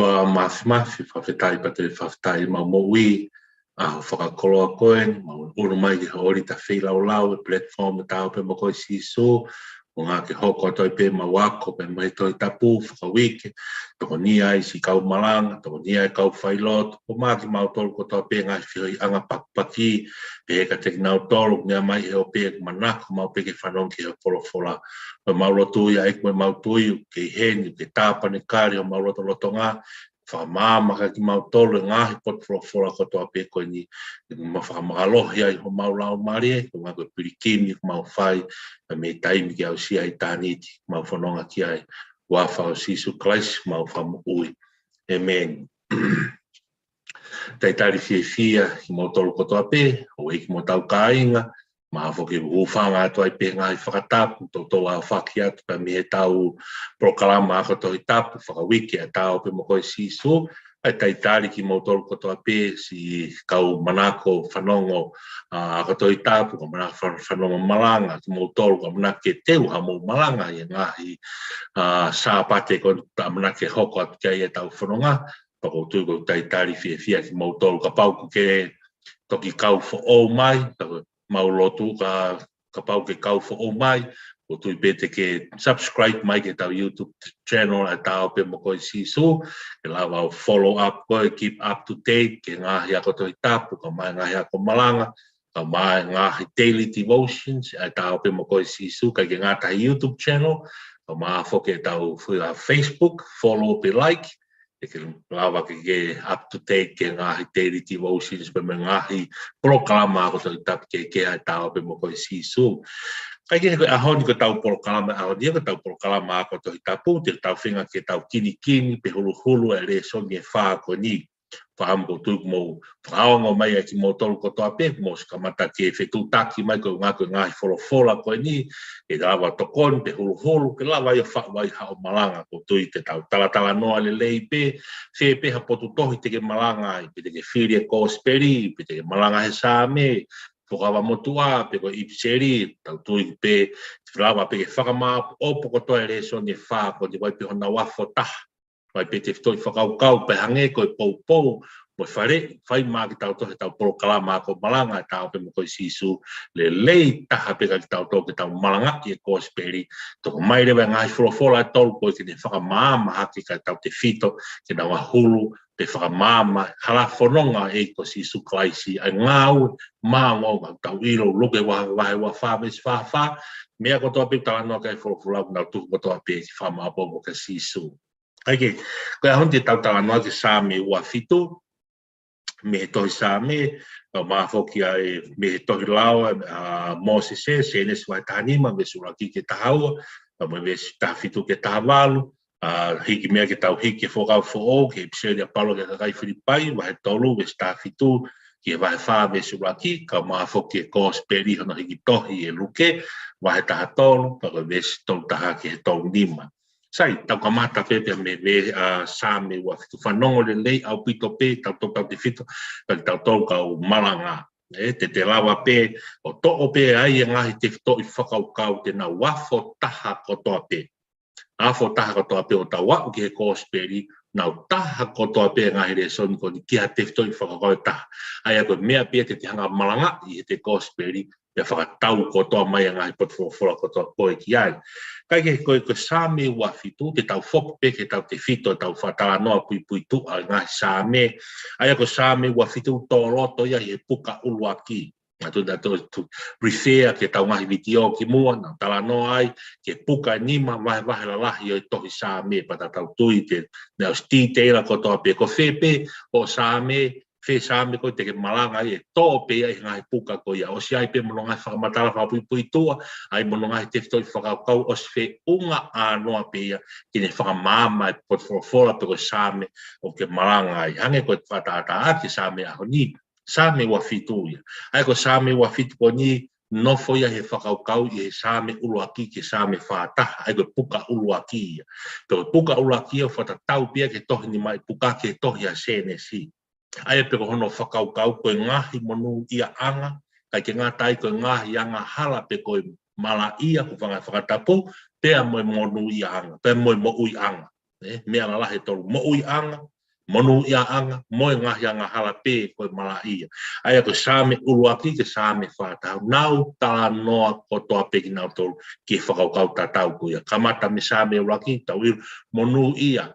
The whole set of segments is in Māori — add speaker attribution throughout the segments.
Speaker 1: ua mafi whawhetai pa te whawhetai mau moui a whakakoloa koen mau unu mai ki haori ta whilau lau e platform e tau pe mokoi siso o ngā ke hoko toi pe mawako pe mai toi tapu whakawike toko ni ai si kau malanga toko ni ai kau whailot o maki mau tolu ko toi pe ngai whioi anga pakpaki pe eka te nau tolu ngā mai he o pe manako mau pe ke whanong ki he wholofola o mau lotu ia ek mau tui ke heni ke tāpane kari o mau loto ngā whamāmaka ki mau tolu ngāhi pot wholofola ko toi pe koe ni ma whakamahalohi ai ho mau lau marie ko ngā koe pirikini ko mau whai me taimi ki au sia i tāniti mau whanonga ki ai wawha o Sisu Christ mau whamu ui amen tai tari fia ki mau tolu ko toi pe o eki mo tau kāinga ma foke ufanga atu ai pe ngai whakatapu tau au whaki atu pa me he tau proklama ako toi tapu whakawiki a tau pe mokoi Sisu ai tai tari ki mau tolu ko toi pe si kau manako whanongo ako toi tapu ko manako whanongo malanga ki mau tolu ko manake teu ha mau malanga i ngahi sāpate ko manake hoko atu kia i tau whanonga pako tui ko tai tari fia ki mau tolu ka pau ke toki kau fo o mai mau lotu ka pau ke kau fo o mai o tui pete ke subscribe mai ke tau YouTube channel a tau pe mokoi Sisu ke lawa o follow up koe keep up to date ke ngahi ako toi tapu ka mai ngahi ako malanga ka mai ngahi daily devotions a tau pe mokoi Sisu ka ke ngata YouTube channel ka mai foke tau Facebook follow pe like ke lawa ke up to date ke ngahi daily devotions pe me ngahi proklama ako toi tapu ke a tau pe mokoi Sisu kai ke ahoni ko tau proklama ahoni ko tau proklama ako toi tapu te tau whinga ke tau kini pe hulu e re songe wha ko ni whaamko tūk mō whaongo mai ki mō tolu ko toa pe mō skamata ke whetūtaki mai ko ngahi wholofola koe ni e rawa tokon pe hulu ke lawa i whawai hao malanga ko tui te tau talatala noa le lei pe whe ha potu tohi te ke malanga i pe te ke whiri e kōsperi pe te ke malanga he sāme pokawa motua pe ko ipseri tau tui pe rawa pe ke whakamā opo ko toa e re songe wha ko te wai pe hona wafo taha vai pe te toi whakau pe hange koe pou mo whare whai mā ki tau tohe tau proklama ko malanga tau pe mo koe Sisu le lei taha pe ka ki tau tohe tau malanga ki e kōsperi toko mai rewa ngai wholofola tolu koe ki te whakamāma haki ka tau te whito ki na wahulu pe whakamāma hala whanonga e ko Sisu Christ ai ngāu māngonga tau iro luke wahe wa whāmes whawha mea ko toa pe tala noa kai wholofola nau tuku ko toa pe ki whamāpo mo ka Sisu Aike, koe ahon te tautala noa ke sāme ua fitu, me he tohi sāme, mā whoki ai me he tohi laua, Moses se nes wai tānima, me suraki ke tahaua, me vesi tafitu ke tahawalu, hiki mea ke tau hiki e whokau who ke pseri a palo ke kakai whiripai, wahe tolu, vesi tafitu, ke wahe wha me suraki, ka mā whoki e kōsperi hono hiki tohi e luke, wahe taha tolu, ka vesi tolu taha ke he tolu nima. Sai, tau kamata pepe me sāme ua fitu whanongo le lei au pito pe, tau tau te fito, tau tau kau malanga. Te lawa pe, o to'o pe ai e ngahi te fito i whakau kau te na wafo taha kotoa pe. Wafo taha kotoa pe o tau wau ki he kōsperi, nau taha kotoa pe ngahi re soni ko ni kia te fito i whakau kau taha. Ai a koe mea pe te hanga malanga i he te kōsperi, te whakatau kotoa mai a ngahi potwholofola kotoa koe ki ai. Kai ke koe sāme ua fitu, ke tau whoku pe, ke tau te fito, tau whatala noa pui tu a ngahi sāme. Aia ko sāme ua fitu tō roto ia i he puka ulua ki. Tu refer ke tau ngahi video ki mua, na tala noa ai, ke puka nima, wahe la lahi o i tohi sāme, pata tau tui te, nea sti teira kotoa pe, ko whepe o sāme, whe sāme koe te ke malanga i e tō pe ai ngai puka ko ia. O si ai pe mono ngai whakamatala whapui tua, ai mono ngai te whitoi whakakau o si whe unga ānoa pe ia ki ne whakamāma e potwholofola pe koe sāme o ke malanga ai. Hange koe whataata a ke sāme aho ni, sāme ua fitu ia. Ai ko sāme ua fitu ko ni, nofo ia he whakaukau i he sāme uluaki ke sāme whātaha, ai koe puka uluaki ia. Pe puka uluaki ia whatatau pia ke tohi ni mai puka ke tohi a CNSI. Ai pe ko hono whakaukau koe ngahi monu ia anga, kai ke ngatai koe ngahi anga hala pe koe mala ia ku whakatapu, pea moe monu ia anga, pea moe mo ui anga. Mea la lahe tolu mo ui anga, monu ia anga mo ngahi anga halape ko malaia ai ko same uluaki ke same fata nau tala no ko to pe ki nau to ki whakaukau tatau ko ia kamata mi same uluaki tawil monu ia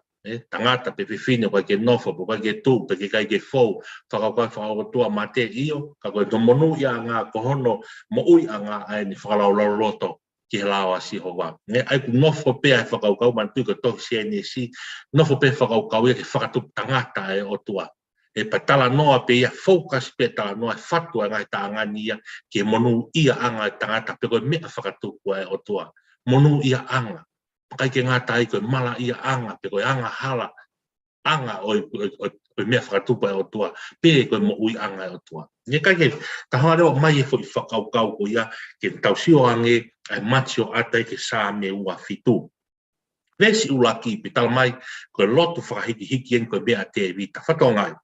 Speaker 1: tangata pe fine ko ke nofo ko ke tu pe ke kai ke fo whakaukau tua mate io ka ko to monu ia anga ko hono mo ui anga ai ni whakalau loto ki lawa si hoa ne ai ku nofo pe ai whakaukau mantu ko to CNC nofo pe whakaukau ia ke whakatup tangata e o tua e patala noa pe ia focus pe tala noa fatua ngai tangani ia ke monu ia anga tangata pe ko me whakatup e o tua monu ia anga kai ke ngata ai ko mala ia anga pe ko anga hala anga o me whakatup e o tua pe ko mo ui anga e o tua ne kai ke taha reo mai e whakaukau ko ia ke tausio ange ai matio atai ke sa me ua fitu vesi ulaki pe tal mai ko lotu whakahiki hiki en ko bea te vita whatongai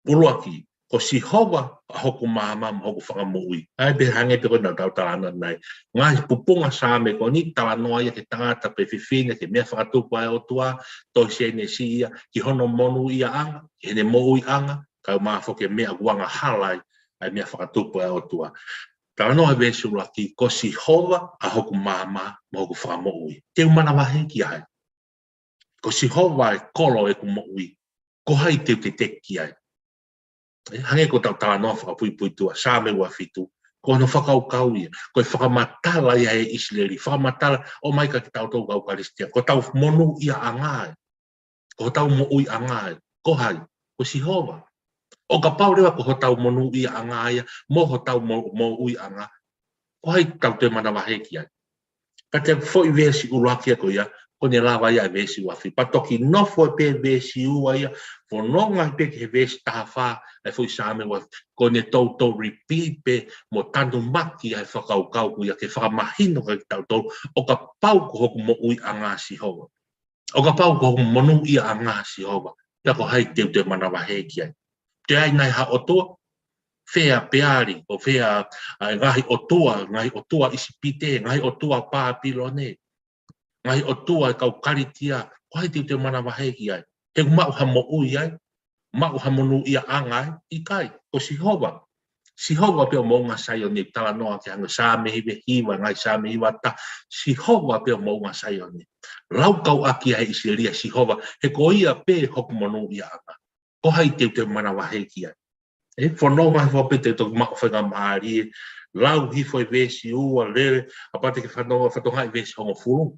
Speaker 1: ulaki ko si hoa hoku mama hoku whakamui ai be hange pe ko na tau talana nai ngai pupunga sa me ko ni tala noa ia ke tangata pe fifine ke mea whakatupa e o tua to sene si ia ki hono monu ia anga he ne mo ui anga kau mafo ke mea guanga halai ai mea whakatupa e o tua tala noa vesi ulaki ko si hoa a hoku mama hoku whakamui te umana wahe ki ai ko si hoa e kolo e ku mo ui ko hai te ki ai hange ko tau tala noa whakapui tua sa me ua fitu ko no whakaukau ia ko e whakamatala ia e Israeli whakamatala o mai ka ki tau tau kau karistia ko tau monu ia angai ko tau mo ui angai ko hai ko si hoa o ka pau rewa ko tau monu ia angai mo ho tau mo ui anga ko hai tau te mana wahe ki ai ka te foi vesi uluakia ko ia ko ne lava ia vesi wafi patoki no foi pe vesi ua ia fo no ngai pe ke vesi tafa e foi same wa ko ne to repeat pe mo tanto maki ai whakaukau ku ia ke whakamahino ka tau o ka pau ko hoku mo ui anga si hoa o ka pau ko hoku monu ia anga si hoa ia ko hai te mana wahe ki ai te ai nai ha otoa fea peari o fea ngahi o tua isipite ngahi o tua papilone ngahi o tua kau karitia ko hai te mana wahe ki ai he mau ha mo ui ai mau ha monu ia angai i kai ko si hoa pe mo nga sai o ni tala noa ke hanga sa me hiwa ngai sa me hiwa ta si hoa pe mo nga sai o ni lau kau aki ai Israelia si hoa he ko ia pe hoku monu ia anga ko hai te mana wahe ki ai e fono mai fo pete to ma fa ngari lau hi foi vesi ua le aparte ke fano fa to hai vesi ho fu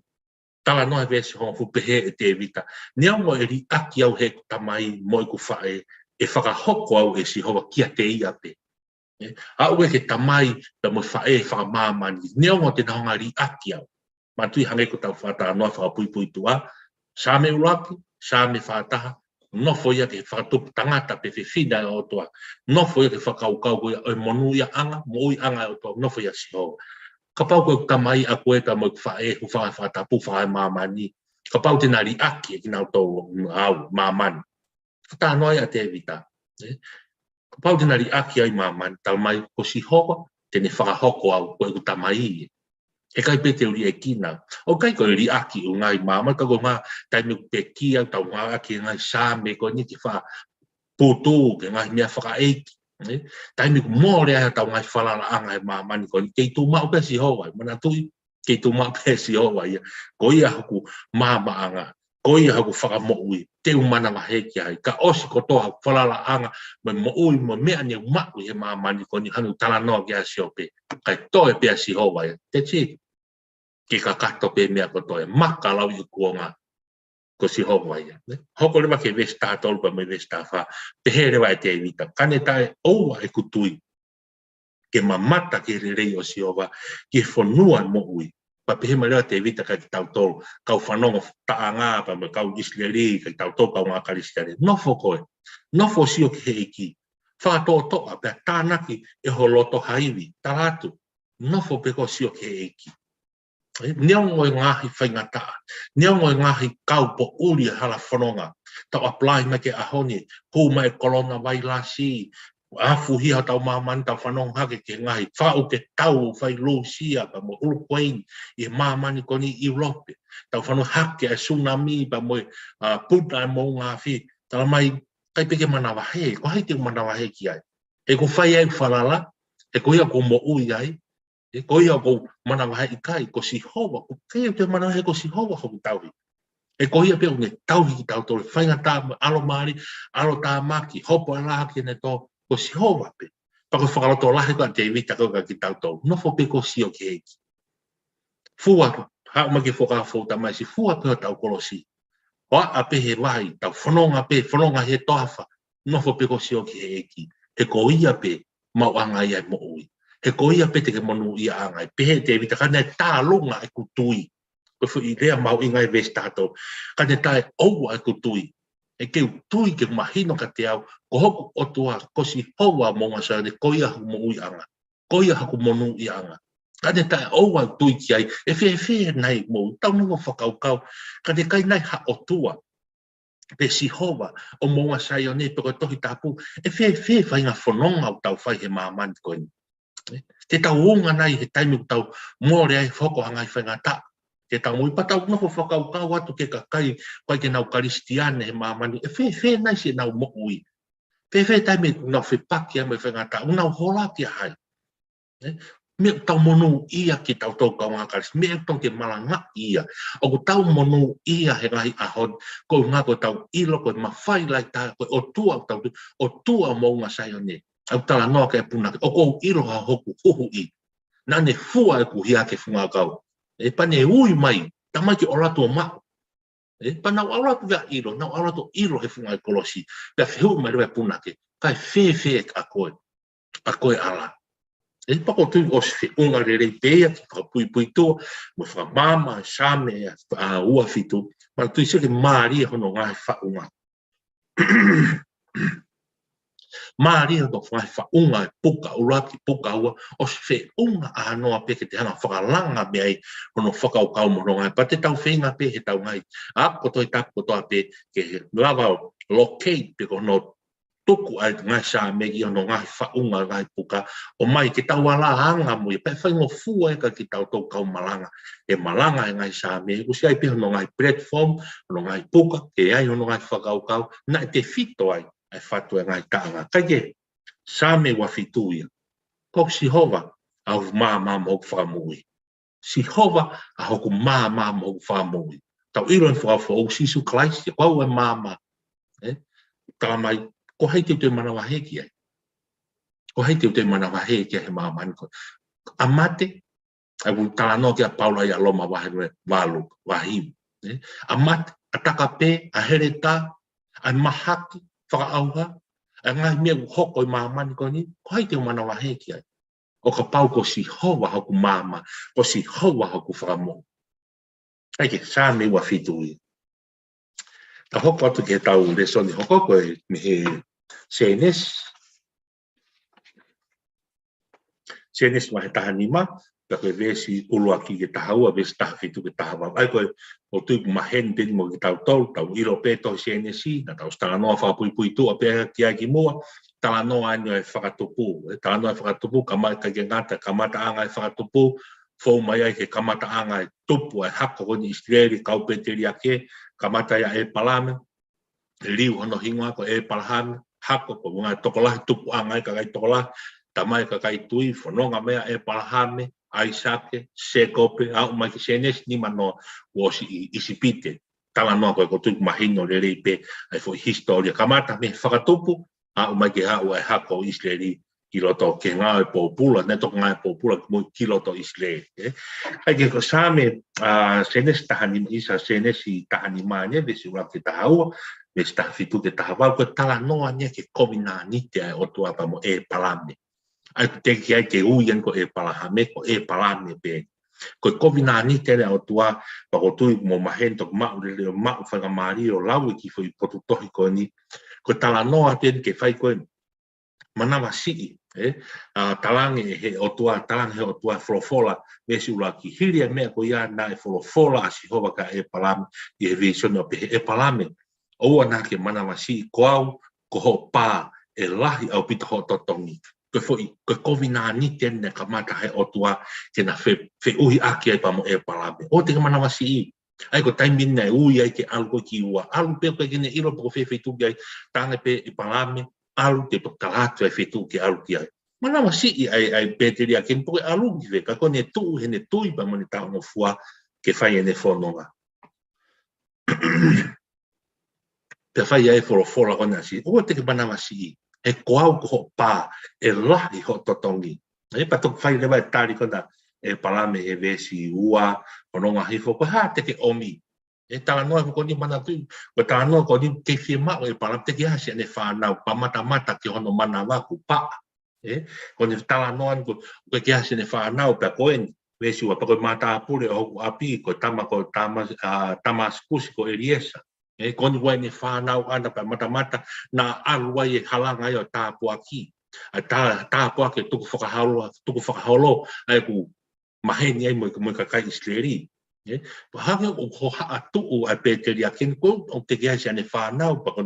Speaker 1: tala no vesi ho fu pe e te vita ni mo eri aki au he tamai mo ku fa e fa hoko au e si ho ki te ia pe a u ke tamai pe mo fa fa mama ni mo te na ngari aki au ma tu hange ko ta fa ta no fa pui tua sa me ulaki sa me fa ta no foi que whakatup tangata pe whiwhina o toa. No foi que whakaukau koe o monu ia anga, mo ui anga o toa, no foi a si ho. Ka pau koe tamai a koe ka mo whae, hu whatapu whae mamani. Ka pau te nari aki e kina o tau au mamani. Ka noa ia te evita. Ka pau te nari aki ai mamani, tau mai ko si hoa, tene whakahoko au koe ku tamai i. E kai pe te uri e kina. O kai koe ri aki o ngai mama, ka ko ngā taimi pe kia, tau ngā aki ngai sāme, ko ni ki wha putu, ke ngai mea whaka eiki. Taimi ko mōre aia tau ngai whalala anga e mama, ni ko ni kei tū mau pe si hoa, mana tui, kei tū mau pe si hoa ia. Ko ia hoku mama anga, ko ia hoku whakamoui, te umana maheki ai, ka osi ko toha whalala anga, me moui mo mea ni umaku he mama, ni ko ni hanu tala noa ki a si ope, kai toe pe si hoa ia, te chi. Ke ka kato pe mea koto e maka lau i kuonga ko si hoa ia. Hoko lima ke vesta tolpa me vesta wha, te here wa e te evita. Kane tae oua e kutui, ke mamata ke rerei o si hoa, ke whanua mo ui. Pa pehe ma lea te evita ka ki tau tolu, kau whanonga taanga, pa me kau Israeli, ka ki tau tolu kau ngā karistiane. Nofo koe, nofo si o ke he iki. Whakato toa, pe tānaki e ho loto haiwi, taratu. Nofo pe ko si o ke he iki. Nia ngoi ngahi whaingata, nia ngoi ngahi kaupo uri hala whanonga, tau apply mai ke ahoni, kou mai kolona wai lasi, afu hiha tau mamani tau whanonga hake ke ngahi, whao ke tau whai Lucia, pa mo Uruguay, i mamani koni Europe, tau whanonga hake e tsunami, pa mo puta mo ngā whi, tala mai kai peke manawa he ko hai te manawa he ki ai e ko fai ai falala e ko ia ko mo ui ai e ko ia ko manawa he kai ko si hova ko ke te manawa he ko si hova ho tau e ko ia pe o ne tau ki tau to fai ngata alo mari alo ta maki hopo ala ki ne to ko si hova pe pa ko whakalo to lahe ka te vita ko ka ki tau to no fo pe ko si o ke eki fua ha ma ke foka fo ta mai si fua pe tau kolosi wa a pe he vai tau whanonga he toafa no fo pe ko si o ke eki he ko ia pe mau anga ia mo ui he ko ia pe te ke monu ia anga pe he te vita ka ne tā longa e kutui ko fu i rea mau inga e vestato ka ne tā e oua e kutui e ke tui ke mahino ka te au ko hoku o tua ko si hoa mo ngasa ne ko ia mo ui anga ko ia haku monu ia anga ka ne tā e oua tui ki ai e fe nai mo tau nungo whakaukau ka ne kai nai ha o tua pe si hova o mo ngasa i o ne pe ko tohi tapu e fe whai ngā whanonga o tau whai he mamani ko ni te tau unga nai he taimi o tau mōre ai whoko hanga i whai ngā tā te tau mui patau noko whakaukau atu ke kakai kai ke nau karistiane he mamani e fe nai se nau mo ui fe taimi nau fe paki a me whai ngā tā unau hola ki hai me tau monu ia ki tau tau kau ngā karis me tau ke malanga ia o ko tau monu ia he ngahi ahon ko ngā ko tau ilo ko mawhai lai tā ko o tua mo ngā sai o ne au tala noa ke puna o ko ilo ha hoku huhu i nane fua e ku hia ke funga kau e pane ui mai tamai ki olato ma e pana olato ga ilo na olato ilo he funga kolosi pe fu mai re puna ke kai fe a koe ala e pako tu o se unga re pe ka pui to mo fa mama same a ua fitu ma tu se ke mari hono nga fa unga mari no fa unga puka uraki puka ua o se unga a no pe ke te hana whakalanga me ai hono whakaukau mo ngai pa te tau whenga pe he tau ngai a ko toi tak ko to pe ke lava locate pe ko no tuku ai ngai sa me ki hono ngai whaunga ngai puka o mai ke tau ala hanga mo pe whaingo fua e ka ki tau tau kau malanga e malanga e ngai sa me ko si ai pe hono ngai platform hono ngai puka ke ai hono ngai whakaukau na te fito ai ai fatu e ngai taanga kaike sa me wa fituia ko si hova au mama mo whamui si hova a hoku mama mo whamui tau iro en whakafo sisu Christ e kau e mama ta mai ko hei te manawa heki ai ko hei te manawa heki he mama ko amate ai bu tala no ke Paula ya loma wa walu wahim amate ataka pe a hereta ai mahaki whakaauha a ngai mea hoko i mama ko ni ko hei te manawa heki ai o ka pau ko si hoa haku mama ko si hoa haku whakamo ai ke sa me wa fitui ta hoko atu ke tau le soni hoko ko e me senes wa he tahanima ka koe vesi ulua ki ke tahaua vesi taha fitu ke tahawa ai koe o tui mahen teni mo ki tau ilo peto senesi na tau stanganoa whakapui tu a pēha ki ai ki mua talanoa anu e whakatupu talanoa e whakatupu kamata ke ngata kamata anga e whakatupu fau mai ai ke kamata anga e tupu e hako honi Israeli kaupeteri ake kamata ia e palame liu hono hingoa ko e palahame hako ko mga tokolahi tupu anga e kakai tokolahi tamai kakai tui whanonga mea e palahame aisake sekope au mai ke senes ni mano wosi isipite talanoa ko tu mahino le pe ai foi historia kamata me whakatupu au mai ke hau e hako Israeli kiloto ke ngā e popula ne to ngā e popula mo kiloto Israeli ai ke ko same senes tahani isa senes i tahani mane besi ura ke tahau me sta fitu ke tahau ko talanoa ne ke komina ni te o tu apa mo e palame ai te ki ai ke uian ko e palahame ko e palame pe ko komina ni te o tua pa ko tu mo mahento ma le ma fa mari o lau ki foi potu tohi ko ni ko talanoa te ke fai ko manawa si talange he o tua talange he o tua folofola me si ula ki hiria me ko ia na e folofola asi hova ka e palame i e vision o pe e palame o ana ke manawa si ko au ko ho pa e lahi au pita ho totongi ko foi ko kovina ni tenne kamata he o tua ke na fe uhi aki ai pa mo e palame o te manawa si ai ko taimi nei ui ai ke alu ko ki ua alu pe ko kene ilo po fe tu ai tanga pe I palame alu te po talatu ai fe tu ke alu ki ai mana masi ai peteria ken po alu ki ve ka ko ne tu he ne tu I pa moni ta no fua ke fai ene fononga pe fai ai for la kona si o te ke mana masi e ko au ko pa e lahi ho totongi e pa to fai le vai tali kona e palame e vesi ua ononga hifo ko ha te ke omi e tala noa ko ni mana tu ko tala noa ko ni ke firma o e palame te ke ha se ne fa na pa mata ke hono mana wa ku pa e ko ni tala noa ko ke ha se ne fa na o pa ko en vesi wa pa ko mata pure o api ko tama skusi ko eriesa e ko ni wa ne fa na ana pa mata na alwa e halanga yo ta po aki ta po ke tu ko whakaholo ai ku maheni ai mo ka kai Israeli e hanga o ko ha tu o a peteria ken ko o te kia ne fa na pa ko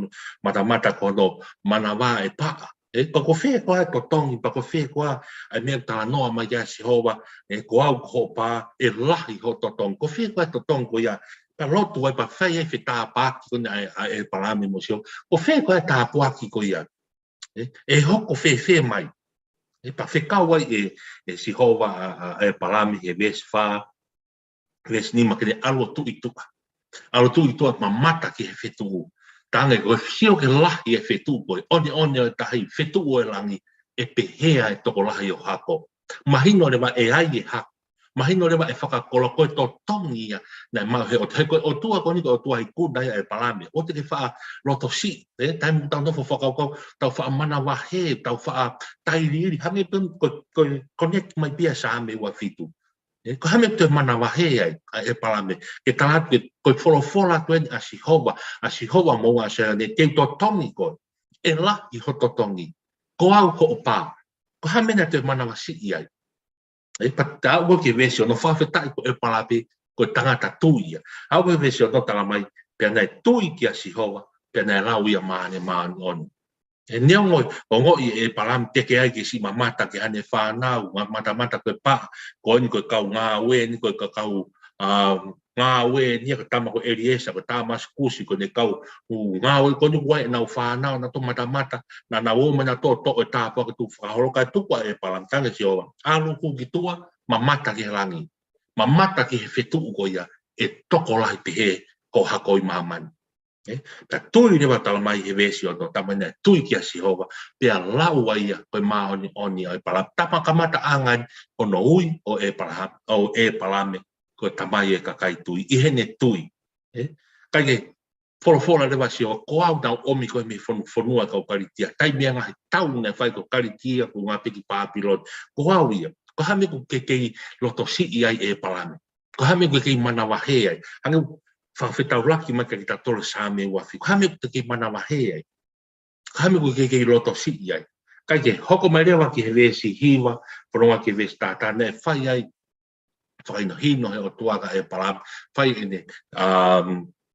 Speaker 1: mata ko no manawa e pa e pa ko fe ko to tong pa ko fe ko ai me ta no ma ya si hova e ko au ko pa e lahi ho to tong ko fe ko to tong ko ya pa lotu ai pa fe e fita pa ko ai para me mo ko fe ko ta po aki ko ya e ho ko fe mai e pa fe kawa e si hova e palami e ves fa ves ni ma ke alo tu ma mata ke fetu tanga ko sio ke la e fetu ko oni ta hi fetu o langi e pehea e to la yo hako mahino le ba e ai e ha mahino le ba e faka kola ko to tongi na ma he o te ko o tua ko ni ko tua I ku dai e palami o te ke fa loto si e time ta no fo ko ta fa mana wa he ta fa tai ri ha me ko connect mai pia sa me wa fitu e ko ha me te mana wa he ai e palami ke ta ke ko fola to a si hova mo wa sa ne te to tongi ko e la I ho to tongi ko au ko pa ko ha me na te mana wa si ai e pata o ke vesi no fa feta ko e palape ko tangata tuia au ke vesi no tala mai pe na tui ki si hova pe na la uia mane man on e neongo o e palam te ke ai ke si mamata ke ane fa na mata ko pa ko ni ko kau nga we ni ko kau nga we ni ka tama ko eriesa ko tama skusi ko ne kau nga we ko ni wa na fa na to mata na o mana to ta pa ko tu fa ho ka tu pa e palam tanga si hova alu ku gitua mamata ke langi mamata ke fetu ko ya e toko lai pe he ko hakoi maman ta tui le batala mai he vesi o tamana tui ki si hova pe lau ai ko ma oni ai pala tapa kamata angan ono ui o e palame ko tamai e ka kai tui I hene tui kai ke fora le vasi o ko au da o mi ko me fonua ka karitia tai me nga tau na fai ko karitia ko nga piki papilot ko au ia ko ha me ko ke loto si ai e palame ko ha me ko ke mana wa he ai hangu fa feta laki ma ke ta tole sa me wa fi ka me te ke mana wa he ai ka me ko ke loto si ai kai ke hoko mai rewa ki he vesi hiwa pronga ke ves ta ne fai ai fai no hino he o tuaga e palam fai ene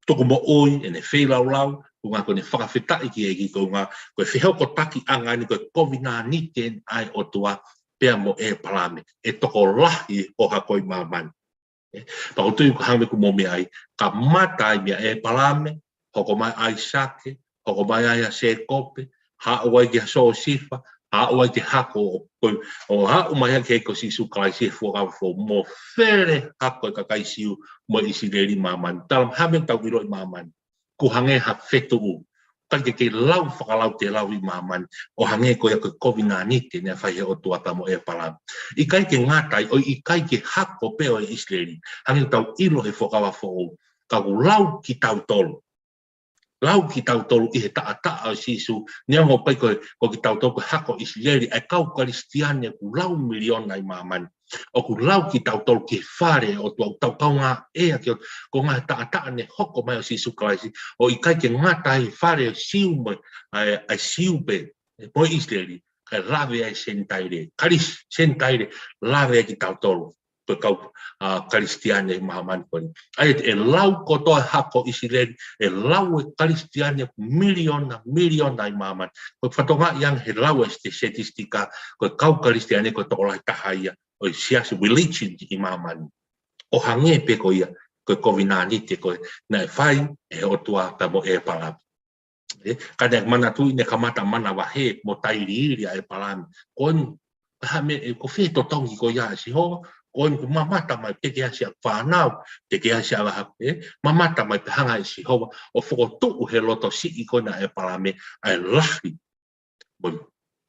Speaker 1: toko mo oi ene feila lau ko nga ko ne whakawheta ki e ki ko nga ko e whihau ko taki anga ni ko kovina niten ai o tua pea mo e palame e toko lahi o hakoi maman pa o tui ko hame ko mo me ai ka mata ai mea e palame hoko mai ai sake hoko mai ai a se kope ha o ai ki so sifa ha o ai te hako o ha o mai ke ko si su kai se fo ga fo mo fere hako ka kai siu mo isi leri maman tal hame tau wiro maman ku hange ha fetu ka ke lau whakalau te lau I maman o hange ko ia ko kovina ni te ne fai o tua mo e palam I kai ke ngatai o I kai ke hako pe o Israeli hange tau ilo he whakawa fo ka lau ki tau tolu lau ki tau tolu I he taa o sisu nia mo pai ko ki tau tolu hako Israeli ai kau kristiane ku lau miliona I maman o ku lau ki tau tolu ke whare o tau kaunga ea ki ko ngā taa ne hoko mai o sisu Christ o I kai ke ngata I whare siu mai ai siu pe mo Israeli kai lave ai sentaire karis sentaire lave ai ki tau tolu pe kau kristiane maman ko ai e lau ko to hako Israeli e lau e kristiane miliona I maman ko fatonga yang he lau este statistika ko kau kristiane ko to lai tahaya o sias religion I maman o hange pe ko ia ko COVID-19 te ko na fai e o tua ta mo e pala ka de mana tu ne kamata mana wa he mo tai ri ai pala kon ha me ko fe to tongi ko ya si ho kon mamata mai te ke sia fa na te ke sia ha mamata mai hanga si ho o fo tu he loto si i ko na e pala me ai lahi bon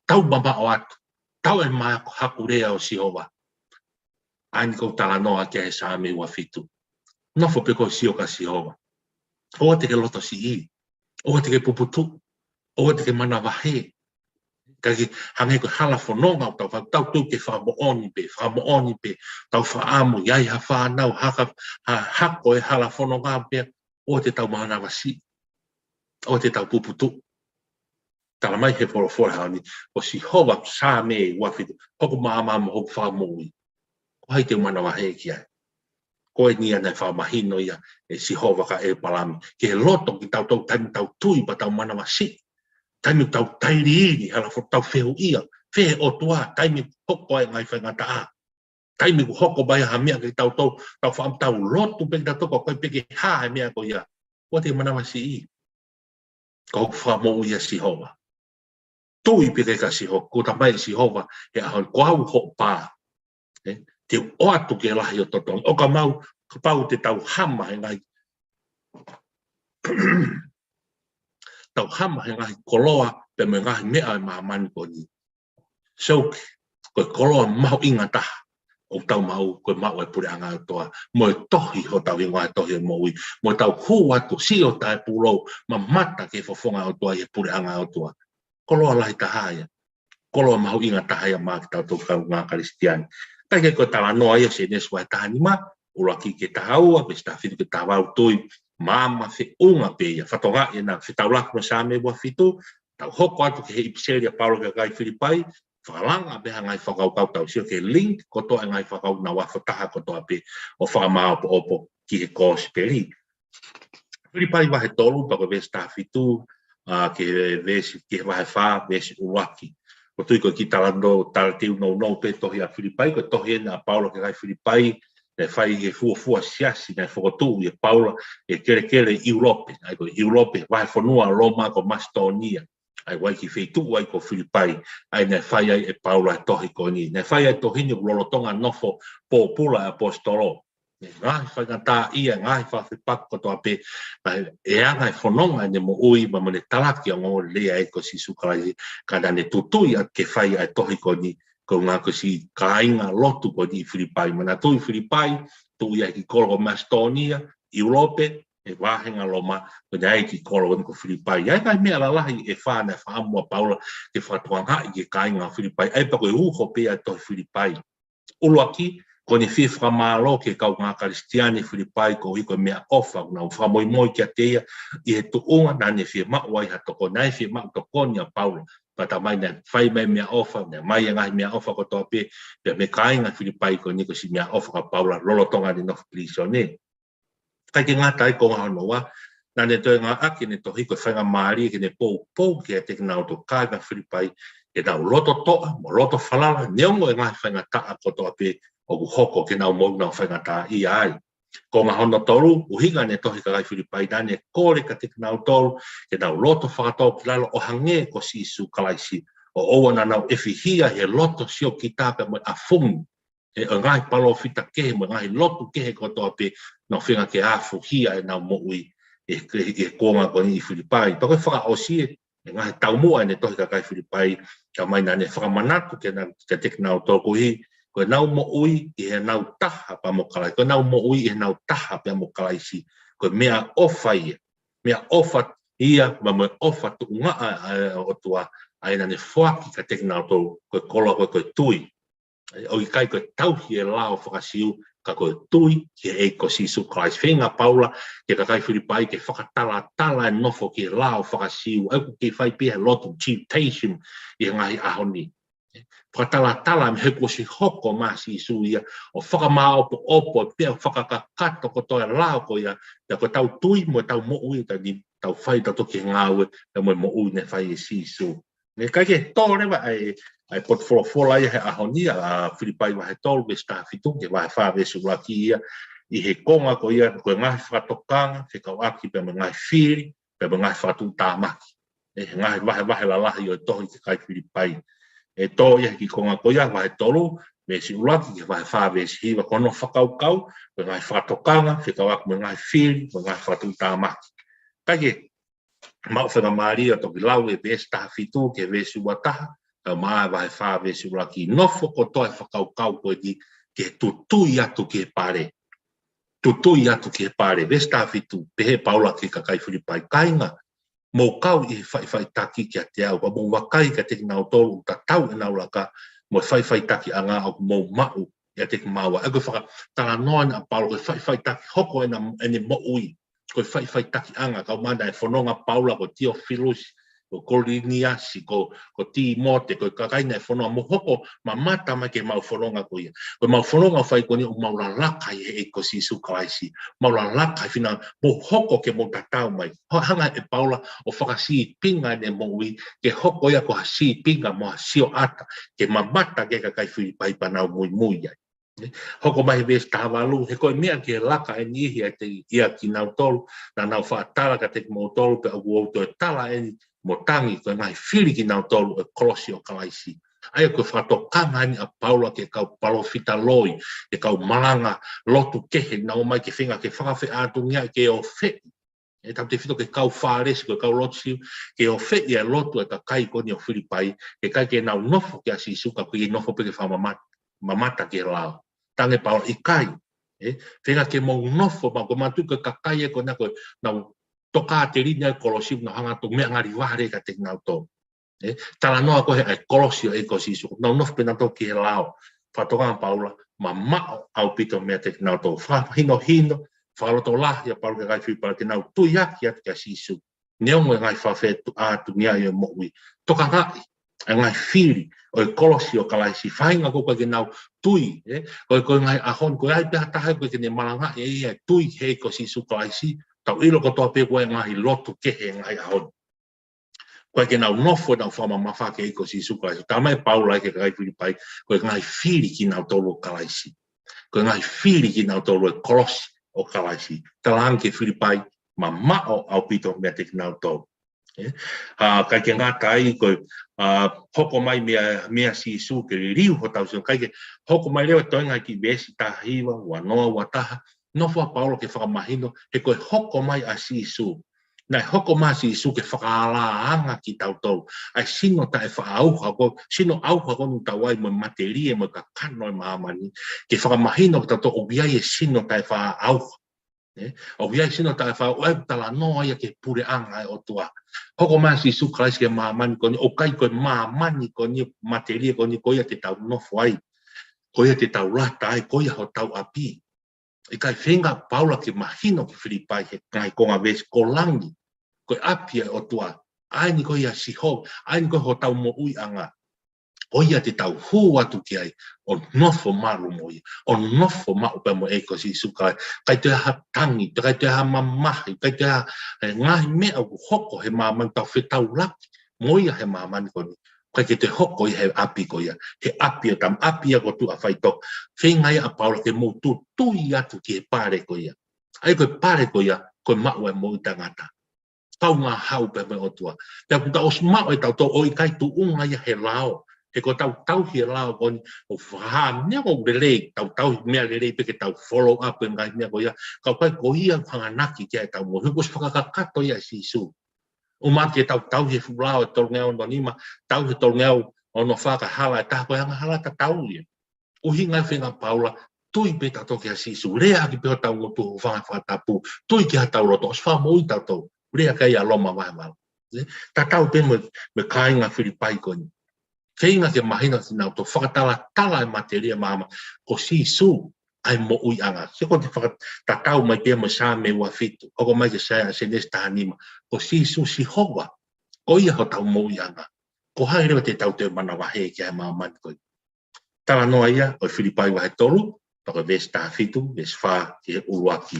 Speaker 1: tau baba o atu tau e mai hakurea o si ho wa ani ko tala no a ke sa me wa fitu no fo pe ko si o ka si ho o te ke loto si i o te ke puputu o te ke mana wahe kaki hange ko hala fononga tau tu ke fa mo oni pe tau fa amu yai ha fa nau ha ko e hala fononga pe o te tau mana wasi o te tau puputu tala mai he for hani o si hova sa me wa fitu hoko mama mo hok fa mo ko hai te mana wahe ki ai ko e nia nei fa mahino ia e si hova ka e palami ke loto ki tau tau tui pa tau mana wasi taimi tau tairi ni hala fo tau feo ia fe o tua taimi hoko e ngai whainga taa taimi ku hoko bai ha mea ki tau fa am tau lotu pe ki tau toko koe peke ha e mea ko ia o te mana wasi i ko fa mo ia si hova tui peke ka si hova ko ta mai si hova e ahon ko au ho pa te o atu ke lahi o totong o ka mau ka pau te tau hama e ngai tau hama he ngahi koloa pe me ngahi mea e mahamani ko ni. So, koe koloa mahu inga taha. O tau mahu, koe mahu e pure anga toa. Mo e tohi ho tau ingoa e tohi e moui. Mo e tau hu atu si o tae pulou. Ma mata ke fofonga o toa e pure anga o toa. Koloa lahi tahaya. Koloa mahu inga tahaya maa ki tau tau kau ngā karistiani. Kai ke koe tala noa ia se nesua e tahani ma. Ula ki ke tahaua, pe sta fitu ke tahawau tui. Mama fe unga pe ia fatonga ina fitaulak no same wa fitu tau hoko atu ke episeria Paulo ke kai Filipai falanga be ngai fakau kau tau sio ke link ko to ngai fakau na wa fataha ko to ape o fa ma opo ki he ko speli Filipai wa he tolu pa ko be sta fitu ke vesi ke wa fa vesi uwaki ko tu ko ki talando taltiu no pe to ia Filipai ko to na Paulo ke kai Filipai e fai e fua siasi na fokotu e Paula e kere Europe ai ko Europe vai fonua Roma ko Macedonia ai wai ki feitu wai ko Filipai ai na fai e Paula tohi ko ni na fai e tohi ni lolotonga nofo popula apostolo ngai fai kata ia ngai fa fe pakko to ape e anga fononga ne mo ui ma mone talaki ngo le ai ko si sukai kada ne tutui ke fai e tohi ko ni ko ngā kasi kāinga lotu ko ni Filipai. Mana tui Filipai, tu ia ki kolo Macedonia, Europe, e wāhenga loma, ko nei ki kolo ko Filipai. Ia kai mea lalahi e whāna whaamua Paula te whatuanga i ke kāinga Filipai. Ei pa koe uho pēa to Filipai. Uluaki, ko ni whiwha mālo ke kau ngā karistiani Filipai ko i ko mea ofa, nau whamoimoi kia teia, i he tuunga nane whia mawai ha toko, nei whia mau toko ni a Paula. Pata mai na fai mai mea ofa, na mai ngai mea ofa ko tope, pe me kāinga Filipai ko ni ko si mea ofa ka Paula, lolotonga ni no prisione. Kai ke ngata i ko ngā noa, na ne toi ngā aki ne tohi ko whainga maari ke ne pou ke te nau to kāinga Filipai, ke nau loto toa, mo loto whalala, neongo e ngai whainga taa ko tope, o ku hoko ke nau mo nau whainga taa i ai. Ko ngā hono toru, uhinga ne tohi ka kai Filipai, nane kore ka te nau toru, ke nau loto whakatau ki lalo o hange ko si isu kalaisi, o oa na nau ewhihia he loto sio ki tāpe mo a fungu, e o ngai palo fita kehe mo ngai loto kehe ko tope, no whinga ke afu hia e nau mo ui, e kōnga ko ni i Filipai. Pako e whaka osie, e ngai tau mua ne tohi ka kai Filipai, ka mai nane whakamanatu ke te nau toru hi, ko nau mo ui i he nau taha pa mo kalai, ko nau mo ui i he nau taha pa mo kalai si, ko mea ofa ia, mea ofa ia, ma mo ofa tu unga o tua, aina ne whaki ka te nau tō, ko kola ko tui, o i kai ko tauhi e lao whakasiu, ka ko tui, ki e ko sisu Christ, whenga Paula, ke ka kai Filipai, ke whakatala e nofo ki e lao whakasiu, au ke whai pia lotu temptation, i ngai ahoni, whakatala me heko si hoko ma si isu ia, o whakamao po opo, pia whakakakato ko toa lao ko ia, ia ko tau tui mo tau mo ui, tau whai tato ki ngāwe, ia mo ui ne whai e si isu. Ne kai ke tō rewa ai potwholofola ia he ahonia, a Filipai wa he tōru, ve sta fitu, ke wa he wha ve suraki ia, I he konga ko ia ko ngai whakatokanga, whikau aki pe ngai whiri, pe ngai whatu tāmaki. Ngai wahe la lahi o tohi ke kai Whiripai. E tō ia ki konga ko ia wahe tolu, me si ulaki ke wahe whawe si hiwa kono whakaukau, pe ngai whakatokanga, whikau aki pe ngai whiri, pe ngai whatu tāmaki. Kake, mau whenga Maria toki lau e vesi taha whitu ke vesi wataha, ka maa wahe whawe si ulaki nofo ko toi whakaukau ko di ke tutui atu ke pare. Tutui atu ke pare, vesi taha whitu, pehe paula ke kakai Whiripai kainga, mo kau I whai taki ki a te au, mo wakai ka te nau tolu, ta tau e nau laka, mo whai taki a ngā au mo mau, ia te maua. Ego whaka, tala noa na Paula, ko whai taki hoko e ne mo ui, ko whai taki anga, kau manda e whanonga Paula, ko Theophilus, ko Koliniasi, ko Timote, ko kakaina e whanonga, mo hoko, ma mata mai ke mau whanonga ko ia. Ko mau whanonga whai ko ni, o maula lakai e ko Sisu Kalaisi, maula lakai whina, mo hoko ke mo tatau mai. Hanga e Paula, o whakasi pinga ne mo ui, ke hoko ia ko hasi pinga mo hasio ata, ke mamata ke kakai Whiripai panau mui mui ai. Hoko mai ves tawalu, he koe mea ke laka e nihi a te ia ki nau tolu, na nau whaatala ka te mo tolu, pe au auto e tala e mo tangi, koe ngai whiri ki nau tolu e Kolosi o Kalaisi. Aia koe whatokanga ni a Paula ke kau palofita loi, ke kau malanga lotu kehe, nau mai ke whinga ke whakawhi ātungia ke o whi. E tau te whito ke kau whāresi, ke kau lotu siu, ke o whi e lotu e ka kai koni o Whiripai, ke kai ke nau nofo ke a sisuka, ke nofo pe ke whamamata ke lao. Tange Paula I kai. Whenga ke mau nofo, ma ko matu ke kakai e ko na koe, nau toka te rinia e Kolosiu, na hanga to mea ngari wahare ka te nau tō. Tala noa kohe ai Kolosio e ko sisu, nau nofo pe na tō ki he lao. Whatoka Paula, ma mao au pito mea te nau tō. Hino, whaloto lahi a Paula ke kai Whiripai, ke nau tui aki atu ka sisu. Neongo e ngai whawhetu ātu nia e moui. Toka ngai, e ngai whiri, o e Kolosi o Kalaisi, whainga ko koe ke nau tui, koe ngai ahon, koe ai peha tahe koe ke ne malanga e ia tui hei ko Sisu Kalaisi, tau ilo ko toa pe koe ngai lotu kehe ngai ahon. Koe ke nau nofo nau whama mawhake e ko Sisu Kalaisi, tamai Paula ke kai Whiripai, koe ngai whiri ki nau tolu o Kalaisi, koe ngai whiri ki nau tolu e Kolosi o Kalaisi, talang ke Whiripai, ma mao au pito mea te nau tolu. Kai ke ngā tai koe hoko mai mea Sisu ke riu ho tau kai ke hoko mai leo toinga ki vesi tahiwa wanoa wataha nofo a Paula ke whakamahino he koe hoko mai a Sisu nai hoko mai Sisu ke whakaalaanga ki tau tau ai sino ta e whaauha ko sino auha ko nu tawai mo materie mo ka kano e maamani ke whakamahino ki tau tau o biai e sino ta e whaauha o biai sino ta e whaauha tala noa ia ke pure anga e o tua hoko mai Sisu Kalaisi ke maamani ko ni o kai koe maamani ko ni materia ko ni koia te tau nofo ai koia te tau lata ai koia ho tau api e kai whenga Paula ke mahino ki Whiripai he ngai konga vesi ko langi koe api o tua ai ni koia siho ai ni koe ho tau mo ui anga koia te tau hu atu ki ai o nofo maru moi o nofo mau pe mo e ko Sisu Kalaisi kai te ha tangi kai te ha mamahi kai te ha ngahi mea o hoko he mamani tau whetau laki moia he mamani ko ni kai te hoko i he api ko ia he api o tam api a ko tu a whaito whengai a Paula ke mo tu tui atu ki he pare ko ia ai koe pare ko ia koe mau e mo i tangata tau ngā hau pe me o tua pia kuta os mau e tau tau o i kai tu unga ia he lao he ko tau hi lao ko o whaha mea ko relei tau mea relei pe ke tau follow up e ngai mea ko ia kau kai ko ia whanganaki kia e tau mo hukos whakakato ia Sisu o maki e tau he fulao e tol ngau no nima tau he tol ngau o no whaka hala e taha koe hanga hala ta tau ia o hinga whenga Paula tui pe tau toki a Sisu rea ki peo tau ngotu o whatapu tui ki ha tau roto os wha moi tau tau rea kai a loma mai mau ta tau pe me kāinga Whiripai ko ni whenga ke mahina ki nau to whakatala tala e materia mama ko Sisu ai mo ui anga se ko te whakatatau mai pia mo sa me ua fitu oko mai ke sa se nesta anima ko Sisu si hoa ko ia ho tau mo ui anga ko hai rewa te tau te mana wahe ki hai mamani ko tala noa ia o Whiripai wahe tolu pako ves ta fitu ves wha ki he uruaki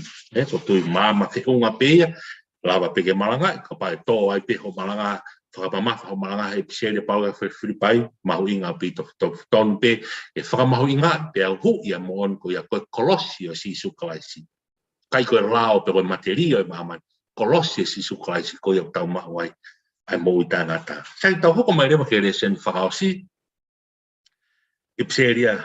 Speaker 1: ko tui mama te unga peia lava peke malanga ka pai tō ai peho malanga whakamama whakamanga he pisele pau e whiwhiripai mahu inga pi ton pe e whakamahu inga pe au hu ia mo on ko ia koe kolosi o si sukalaisi kai koe lao pe koe materia e mahamani kolosi o si sukalaisi ko ia tau mahu ai ai mo i tangata sai tau hoko mai rewa ke resen whakaosi i piseria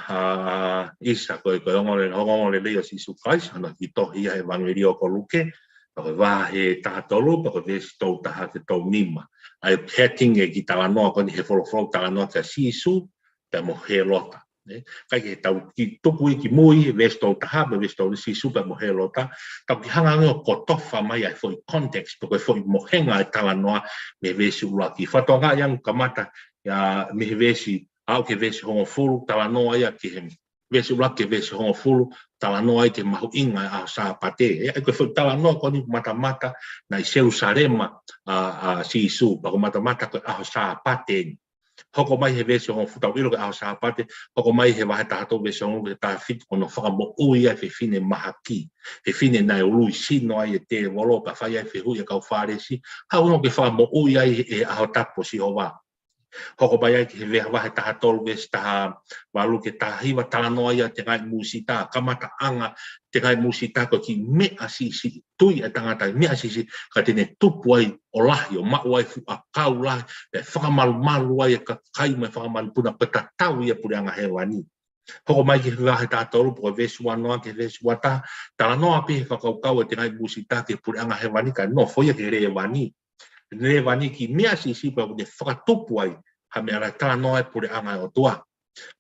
Speaker 1: isa koe hongole leo si sukalaisi ana ki tohi ia e wangeri o ko luke koe wahe tātolu pa koe vesi tau taha te tau nima ai heting e ki talanoa koni he wholofolo talanoa ka sisu pe mo he lota kai ke tau ki tupu i ki mui vesi tau taha me vesi tau sisu pe mo he lota tau ki hanga ngio ko tofa mai ai foi context pe koe foi mo henga e talanoa me vesi ulaki whatonga yang kamata ya me vesi au ke vesi hongo fulu talanoa ia ki he vesi ulaki vesi hongo fulu talanoa i ke mahu inga a sa pate e koe foi talanoa koni mata na i Jerusalema si su pa ko mata ko a sa pate hoko mai he vesi hongo futau ilo a sa pate hoko mai he wahe tato vesi hongo ta fit ono whakamo uia fe fine mahaki fe fine nai ului sino ai e te wolo pa whai ai fe hui e kau wharesi hau no ke whakamo uia e aho tapo si hoa hoko mai ai ke he wahe taha tolu vesi taha walu ke taha hiwa talanoa ia te ngai musita kamata anga te ngai musita ko ki mea sisi tui e tangata mea sisi ka tene tupu ai o lahi o mau ai fu a kau lahi e whakamalu ai e ka kai mai whakamalu puna peta tau ia puri anga hewani hoko mai ke wahe taha tolu po vesi wanoa ke vesi wata talanoa pe whakaukau e te ngai musita ke puri anga hewani ka no foia ke rewani rewani ki mea sisi pa kune whakatupu ai ha mea rai talanoa e puri anga o tua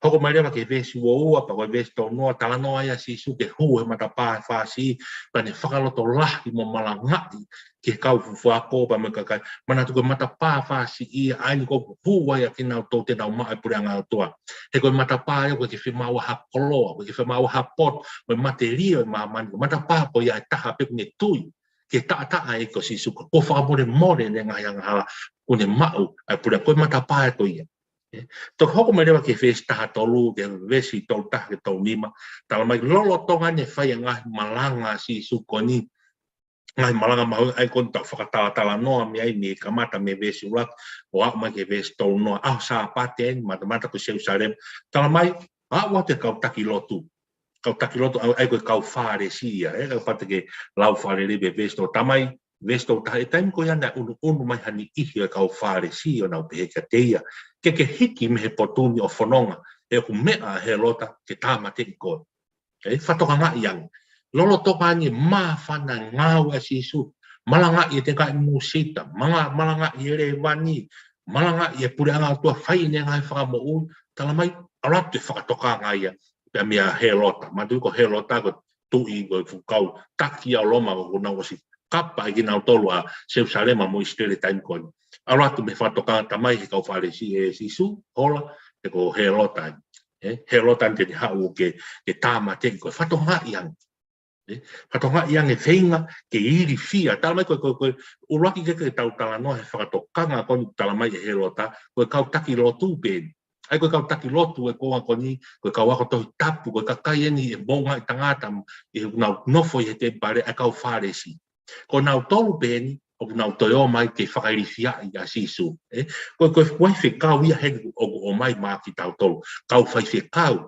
Speaker 1: hoko mai rewa ke vesi ua pa koe vesi tau noa talanoa ia sisu ke hu he matapā e whasi pa ne whakaloto lahi mo malangai ke kau fufuako pa me kakai mana tu koe matapā whasi ia aini ko hu ai a kinau tau te nau maa e puri anga o tua he koe matapā ia koe ke whimaua ha koloa koe ke whimaua ha pot koe materia e mamani matapā koe ia e taha pe kune tui ke taa e ko sisu ko whakamore more ne ngai anga hala kune mau ai puri koe matapā e koe ia to hoko mai rewa ke vesi taha tolu ke vesi tolu taha ke tau nima tala mai lolo tonga ne whai ngai malanga si sukoni ngai malanga mahu ai kon tau whakatawa tala noa me ai me kamata me vesi ulak o au mai ke vesi tolu noa au sa apate mata ko Jerusalem tala mai au te kau taki lotu ai koe kau whare sia kau pate ke lau whare rebe vesi to tamai vesto taha e taimi ko yana unu mai hani ihi e kau whare si o nau pehe ka teia ke hiki me he potuni o whanonga e ku mea he lota ke tāmate i koe whatoka ngā iang lolo toka ni maa whana ngāu a sisu malanga i te kai musita malanga i ere wani malanga i e pure anga tua whai ne ngai whakamo ui tala mai aratu e whakatoka ngā ia pia mea he lota matu ko he lota ko tui ko kau taki au loma ko nau si kapa i nau tolu a Jerusalema mo istere time koni. Aratu me whatoka tamai he kau whare si e sisu, hola, e ko he lotan. He lotan te hau ke tāma te ko whatonga iang. Whatonga iang e whenga ke iri fia. Tala mai koe uraki ke tau tala noa he whakatokanga koni tala mai he lota, koe kau taki lotu pēni. Ai koe kau taki lotu e koa koni, koe kau wako tohi tapu, koe kakai eni e bonga i tangata, e nau nofo i he te pare, e kau whare si. Ko nau tolu pēni, o nau toio mai ke whakairifia i a sisu. Koe whai whekau ia hegi o mai maa ki tau tolu. Kau whai whekau,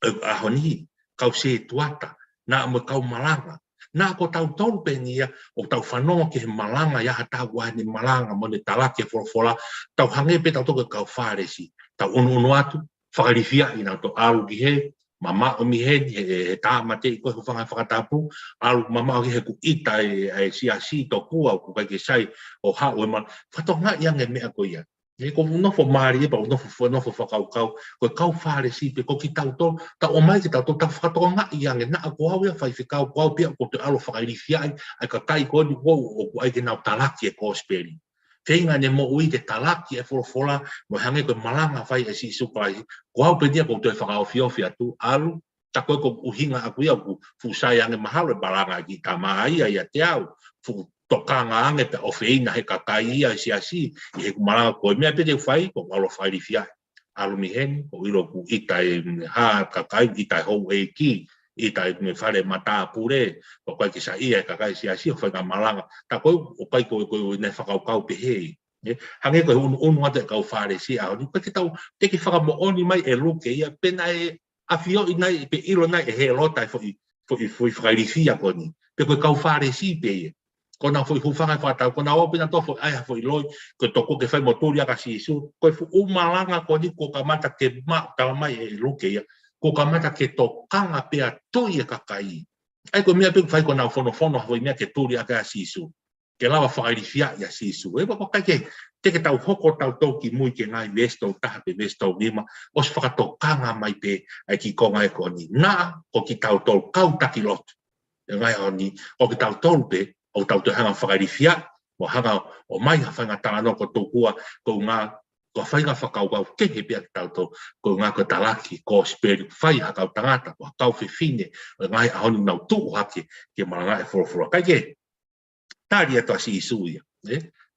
Speaker 1: a honi, kau se tuata, nā mo kau malanga. Nā ko tau tolu pēni ia, o tau whanonga ke he malanga, ia ha tau wahine malanga, mo ne talake wholofola, tau hangepe tau toke kau whāresi. Tau unu atu, whakairifia i nau to alu ki he, mama o mi he tāmate i koe whanga whakatapu, alu mama o he ku ita e siasi to kua ku kai ke sai o hao e man. Whatonga iang e mea ko ia. E ko nofo maari e pa nofo whakaukau, koe kau whare si pe ko ki tau tol, ta o mai ki tau tol, ta whakatonga iang e na a ko hau ia whai whikau, ko hau pia ko te alo whakairifia ai ka kai ko ni ko o ku ai ke nau talaki e kōsperi. Whenga ne mo ui te talaki e wholofola, mo hange koe malanga whai e si sukai. Ko hau pe dia ko te whakaofiofi atu, alu, ta koe ko uhinga aku ia ku fusai ange mahalo e balanga ki ta maia ia te au, fu tokanga ange pe ofeina he kakai ia e siasi, i he kumalanga koe mea pe te whai, ko alo whai li fiai. Alu mi heni, ko ilo ku ita e ha kakai, ita e hou e ki, ita e me whare mata pure, ko kai ki sa ia e kakai siasi, o whai ka malanga. Ta koe, o kai koe ne whakaukau pe hei. hange ko unu ate kau faresi a ni ko ke tau te ke whaka mo oni mai e luke ia pena e afio inai pe ilo nai e he lota foi whakarifia ko ni pe ko kau faresi pe ko na foi hufanga whata ko na opina to foi ai foi loi ko toko ke fai motori aka si su ko fu umalanga ko ni ko kamata ke ma ta mai e luke ia ko kamata ke tokanga pe a toi e kakai ai ko mea pe fai ko na fono foi mea ke turi aka si su ke lava whakarifia ia si su e ko kai te ke tau hoko tau toki mui ke ngai vesto taha pe vesto lima os whakatokanga mai pe ai ki konga e ko ni na o ki tau tol kau taki lotu e ngai o ni o ki tau tol pe o tau te hanga whakarifia o hanga o mai ha whainga tangano ko tōkua ko ngā ko whainga whakaukau kehe pia ki tau tō ko ngā ko talaki ko speri whai hakau tangata ko hakau whiwhine o ngai ahoni nau tuu hake ke maranga e whorofora kai ke tari ato a si isuia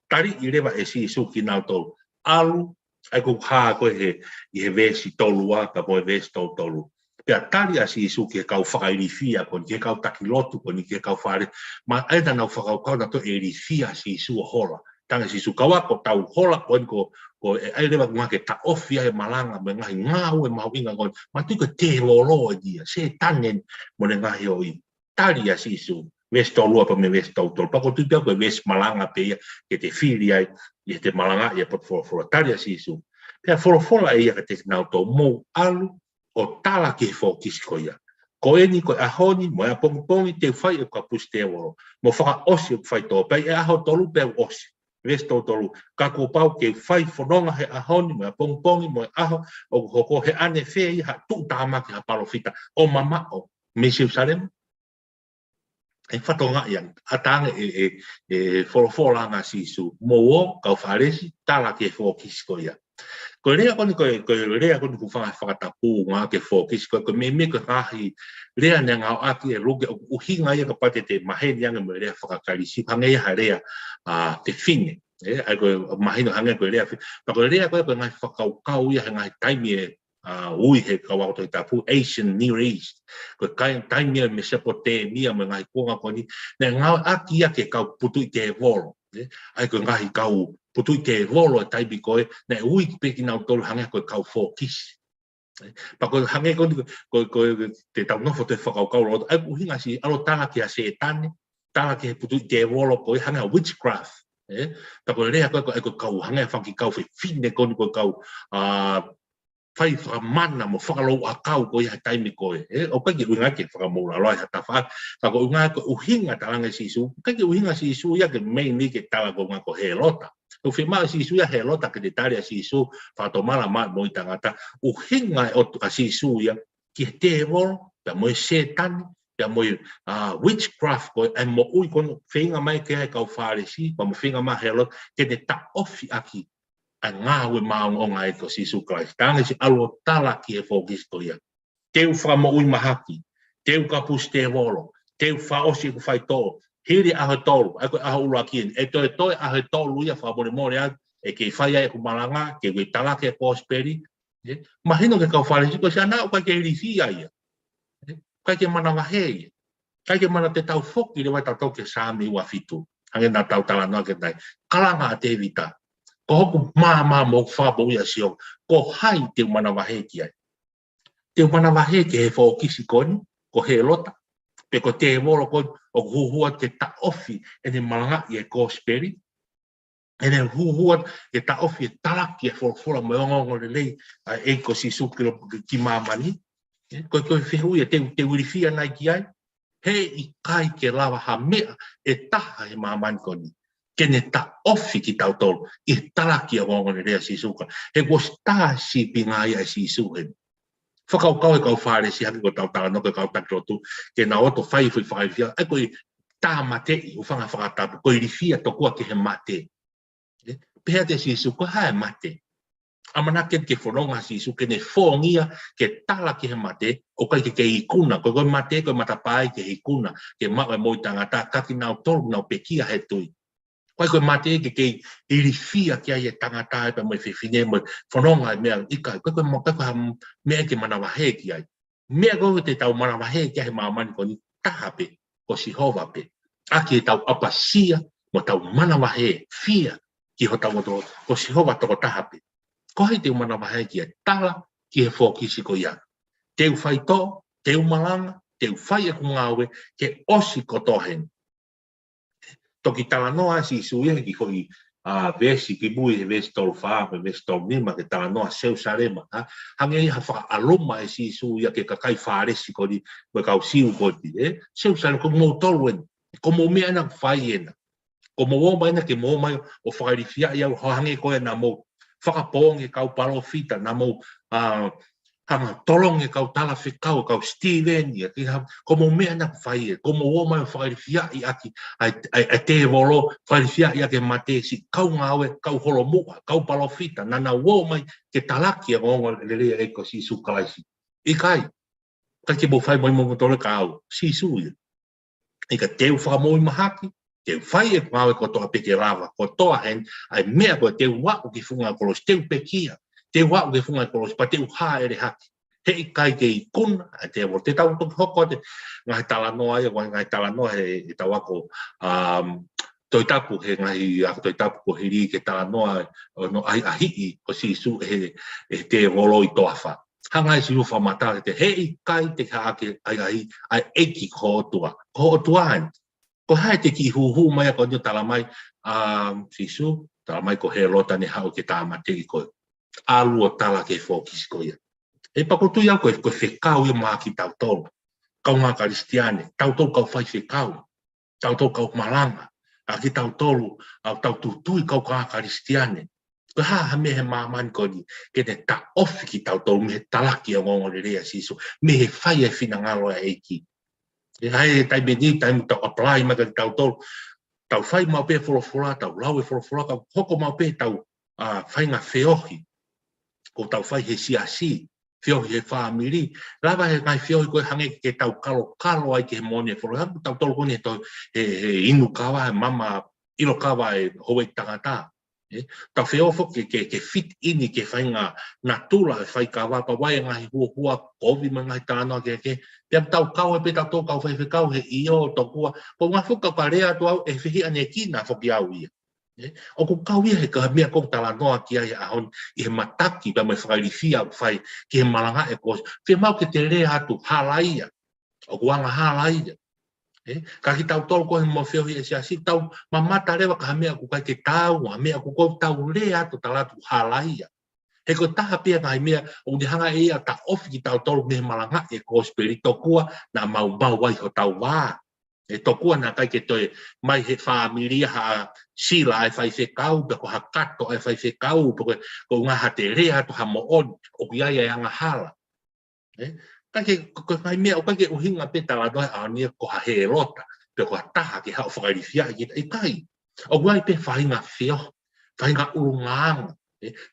Speaker 1: tari i rewa e si isu ki nau tō alu ai ko haa ko i he vesi tolua ka mo e vesi tolu pia tari a si isu ki he kau whakairifia ko ni he kau takilotu ko ni he kau whare ma aida nau whakaukau na to e rifia si isu o hola tanga si isu kawa ko tau hola ko e ai rewa ngā ke ta ofia e malanga me ngahi ngāu e mahuinga ko ma tuka te lolo e dia se tanen mo ne ngahi o i tari a si isu ves tolua pa me ves tolu pa ko tu pia ko ves malanga pe ia ke te whiri ai i te malanga i a pot whorofora tari a si isu pia whorofora e ia ka te nau tō mou alu o tala ke fokis ko ia. Ko eni ko ahoni mo a pongi te whai e ka puste woro. Mo whaka osi o whai tō pai e aho tolu pe osi. Vesto tolu. Ka ko pau ke whai whanonga he ahoni mo a pongi mo e aho o hoko he ane whei ha tu tāma ki ha palofita. O mama o Mesiu Sarem. E whatonga iang. Atanga e whorofora si su. Mo o kau wharesi tala ke fokis ko ia. Ko rea koni ko rea koni ku whakatapu ngā ke focus ko me ko rahi rea ne ngā aki e ruge u hinga ia ka pate te maheni anga me rea whakakarisi hanga ia ha rea te whine ai ko mahino hanga ko rea pa ko rea ko ngai whakaukau ia ngai taimi e ui he kawauto i tapu Asian Near East ko kai taimi e Mesopotamia me ngai konga koni ne ngā aki ia ke kau putu i te volo ai ko ngai kau putu i te volo e taibi koe, ne ui peki nau tolu hange koe kau fōkisi. Pa koe hange koe te tau nofo te whakaukau roto, ai uhinga si alo tanga ki a se tane, tanga ki he putu i te volo koe hange a witchcraft. Pa koe rea koe koe kau hange whaki kau whine koe kau whai whakamana mo whakalou a kau koe ha taimi koe. O kaki uhinga ke whakamoura loa hata wha. Pa koe uhinga koe uhinga talanga si isu, kaki uhinga si isu ia ke mainly ke tala koe ngā ko he lota. O whima si isu ia he lota ke te tari a si isu whatomala maa mo i tangata o hinga o a si isu ia ki he te volo, pia mo i setani, pia mo i witchcraft koe, ai mo ui kono whinga mai ke hai kau wharesi, pa mo whinga mai he lota, ke te ta ofi aki a ngā ue maonga e ko si isu Christ. Tāne si alo tala ki he fōkis ko ia. Teu whamo ui mahaki, teu kapus te volo, teu whaosi ku whai tō, hiri aho tolu, ai koe aho ura kien. E toi aho tolu ia whamore more atu, e kei whaia e kumalanga, ke koe talake e kōsperi. Mahino ke kau wharesi, koe sea nao kai ke rifia ia. Kai ke mana wahe ia. Kai ke mana te tau whoki, le wai tau ke sāmi ua fitu. Hange nā tau tala noa ke tai. Kalanga a te vita. Ko hoku mā mo whapo ia siong. Ko hai te mana wahe ki ai. Te mana wahe ke he whokisi koni, ko he lota. Pe ko te moro ko o huhua te ta ofi e ne malanga i e kōsperi. E ne huhua te ta ofi e talaki e whorofora mo ongongo le lei e ko si sukiro ki mamani. Koe whihui e te urifia nai ki ai. He i kai ke lawa ha mea e taha he mamani koni. Ke ne ta ofi ki tau tolu i talaki e ongongo le lei si suka. He ko sta si pinga ia si suhen. Whakaukau e kau wharesi haki ko tau tala no ke kau takirotu ke na oto whai whaiwhia ai koe tā mate i uwhanga whakatapu koe rifia tokua ke he mate pēa te sisu koe hae mate amanake ke whanonga sisu ke ne whongia ke tala ke he mate o kai ke ikuna koe mate koe matapai ke ikuna ke mawe moi tangata kaki nau tolu nau pekia he tui koe mate ke irifia ki ai e tangata e pa moi whiwhine moi whanonga e mea ikai koe mea ke mana wahe ki ai mea koe te tau mana wahe ki ai mamani ko ni taha pe ko si hova pe aki e tau apasia mo tau mana wahe fia ki ho tau to ko si ho wa to tahape ko hai te mana mai ki tala ki he fokisi ko ia te fai to te malanga te fai e kungawe ke osi ko tohen toki tala noa si suia ki hoi a vesi ki bui vesi tol fa vesi tol nima ke tala noa seu sarema ha hange ha fa aloma e si suia ke kakai fare si ko di ko ka siu ko di seu sare ko mo tolwen ko mo me ana fai ena ko mo mai na ke mo mai o fa ri fia ia ho hange ko na mo fa pong e ka palo fita na mo hanga tolong e kau tala whekau, kau Steven, ia ki ha, ko mo mea na whai e, ko mo o mai whakairiwhia i aki, ai te wolo, whakairiwhia i ake mate si, kau ngawe, kau holo muka, kau palofita, nana o mai ke talaki a ngongo lelea e ko si su kalaisi. I kai ke mo whai mai mo tole ka au, si su ia. I ka teu whakamoi mahaki, teu whai e ngawe ko toa peke rava, ko toa hen, ai mea ko teu wako ki funga kolos, teu pekia, te wau ke funga kolos pa te uha ere haki he i kai ke i kuna te wo te tau tuk hoko te ngai tala noa e ngai tala noa he tau ako toi tapu he ngai ako toi tapu ko hiri ke tala noa no ai ahi ko si su he te wolo i toafa hanga i si ufa mata te he i kai te haake ai eki ko otua han ko hai te ki hu mai ko ni tala mai si su tala mai ko he lota ni hau ke tamate i ko alu o tala ke fokis ko ia. E pakotu ia ko whekau ia maa ki tau tolu. Kau ngā karistiane, tau tolu kau whai whekau, tau tolu kau malanga, a ki tau tolu, au tau tutui kau ngā karistiane. Ko ha me he mamani ko ni, ke te ta ofi ki tau tolu, me he talaki a ngongo le rea siso, me he whai e whina ngalo a eiki. E hai e tai meni, tai mu tau apply maka ki tau tolu, tau whai mau pe wholofora, tau lau e wholofora, kau hoko mau pe tau whai ngā whiohi. Ko tau whai he siasi, whiohi he whaamiri, lava he ngai whiohi koe hange ke tau kalo ai ke he mone, whoro tau tolo kone he inu kawa, he mama ilo kawa e hoe tangata. Tau whiofo ke fit ini ke whai ngā tula e whai kawa, pa wai ngai hua kovi ma ngai tānoa ke, pia tau kau e pe tau tō kau whai whikau he io tokua, po ngā whuka ka rea tu au e whihi ane ki nā whoki au ia. O ko kau ia he ka mea kong tala noa ki ai ahon i he mataki pa mai whakairiwhia whai ki he malanga e kos. Whia mau ke te rea atu halaia, o ko anga halaia. Ka ki tau tolu ko he mo whiohi e siasi tau mamata rewa ka mea ku kai te tau, a mea ku kou tau rea atu talatu halaia. He ko taha pia ngai mea o ni hanga ia ta ofi ki tau tolu me he malanga e kos peri tokua na mau wai ho tau wā. E tokua na kai ke toi mai he whaamiria ha sila e whai whekau, pe ko ha kato e whai whekau, pe ko ngaha te rea to ha mo on, o ki ai anga hala. Kai ke mai mea, o kai ke uhinga peta la doa a nia ko ha he rota, pe ko ha taha ke hao whakairiwhia i kai. O guai pe whainga whio, whainga urungaanga,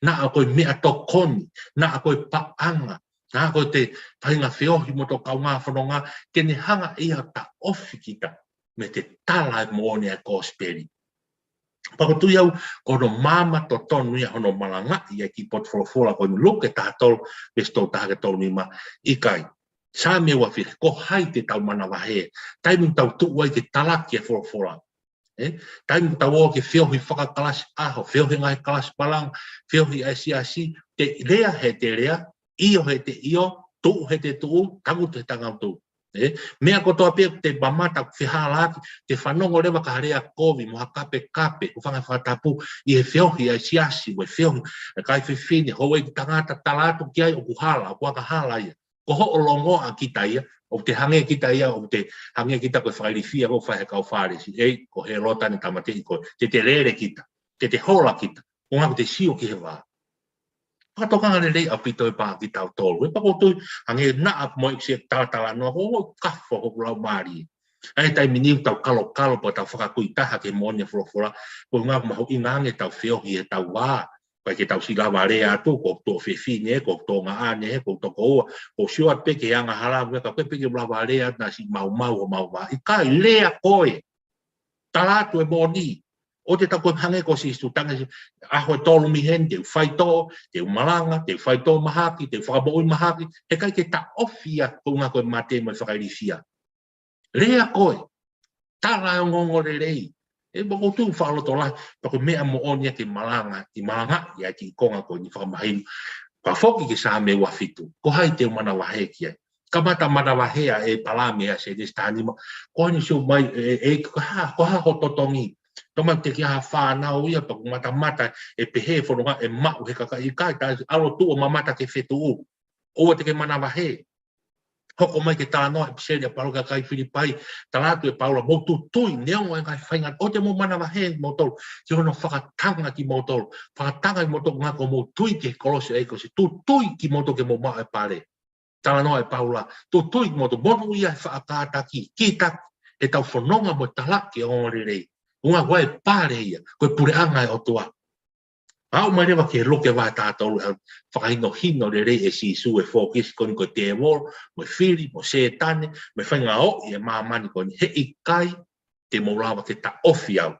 Speaker 1: na a koe mea tokoni, na a koe paanga, na ko te whainga whiohi mo to kau ngā whanonga, kene hanga ia ta ofi kita me te tala e moone a kosperi. Pakotu iau, kono mama to tonu ia hono malanga ia ki potfolofora koe luke tātol, pesto tāke tolu nima ikai. Sā me wawhire, ko hai te tau mana wahe, taimu tau tuwai ke talaki e folofora. Taimu tau o ke whiohi whakakalasi aho, whiohi ngai kalasi palang, whiohi asi, te rea he te rea, io he te io, tu he te tu, tangu te tangautu. Mea kotoa pia te mamata whihalaki, te whanongo rewa ka harea kovi, moha kape, ku whangai whatapu, i he whiohi ai siasi, we whiohi, kai whiwhine, hoa i tangata talatu ki ai o kuhala, o kuaka hala ia. Ko ho o longo a kita ia, o te hange kita ia, o te hange kita koe whairifia, ko whahe kau wharesi, ko he rota ni tamate i koe, te rere kita, te hola kita, o ngā te sio ki he wā. Patokanga le rei apito e pā ki tau tolu. E pakotui, hange naa mo i se tātala noa, ho kafo ho lau maari. Ai tai miniu tau kalo pa tau whakakui taha ke monia whorofora, ko ngā maho i ngange tau whiohi e tau wā. Pai ke tau silawa rea atu, ko tō whiwhine, ko tō ngā ane, ko tō koua, ko siwa peke anga haramu, ka peke lawa rea na si mau o mau wā. I kai lea koe, talatu e moni. O te tako hange ko si stutanga aho e tolu mi hen, te whai tō, te malanga, te whai tō mahaki, te whakaboi mahaki, he kai ke ta ofia ko ngā koe mate mai whakairifia. Rea koe, tara o ngongo re rei, e mo ko tu fa lo to la pa ko me amo on ya ke malanga ya ki konga ko ni fa mai pa foki ke sa me wa fitu ko hai te mana wa he ki kamata mana wa he e palame ya se destani mo ko ni so mai ko ha ho totongi toma te ki ha fa na o ia pa mata e pe he fo no e ma o he ka i ka ta alo tu o mata ke fetu o te ke mana wa he hoko mai ke tānoa e piseria paro ka kai Filipai, talatu e paula mo tu tui, neongo e kai whainga, o te mo mana wahe mo tolu, ki ono whakatanga ki mo tolu, whakatanga ki mo tolu ngako mo tui ke kolosi eiko si, tu tui ki mo ke mo maa e pare, tānoa e paula, tu tui ki mo tolu, monu ia e whakataki, ki tak, e tau whanonga mo talaki o ngorerei, unga koe e pare ia, koe pure anga e o tua. Au mai rewa ke loke wā tātou whakaino hino re rei e si su e fōkisi koni ko te wol, mo whiri, mo setane, me whainga o i e māmani koni he i kai te morawa ke ta ofi au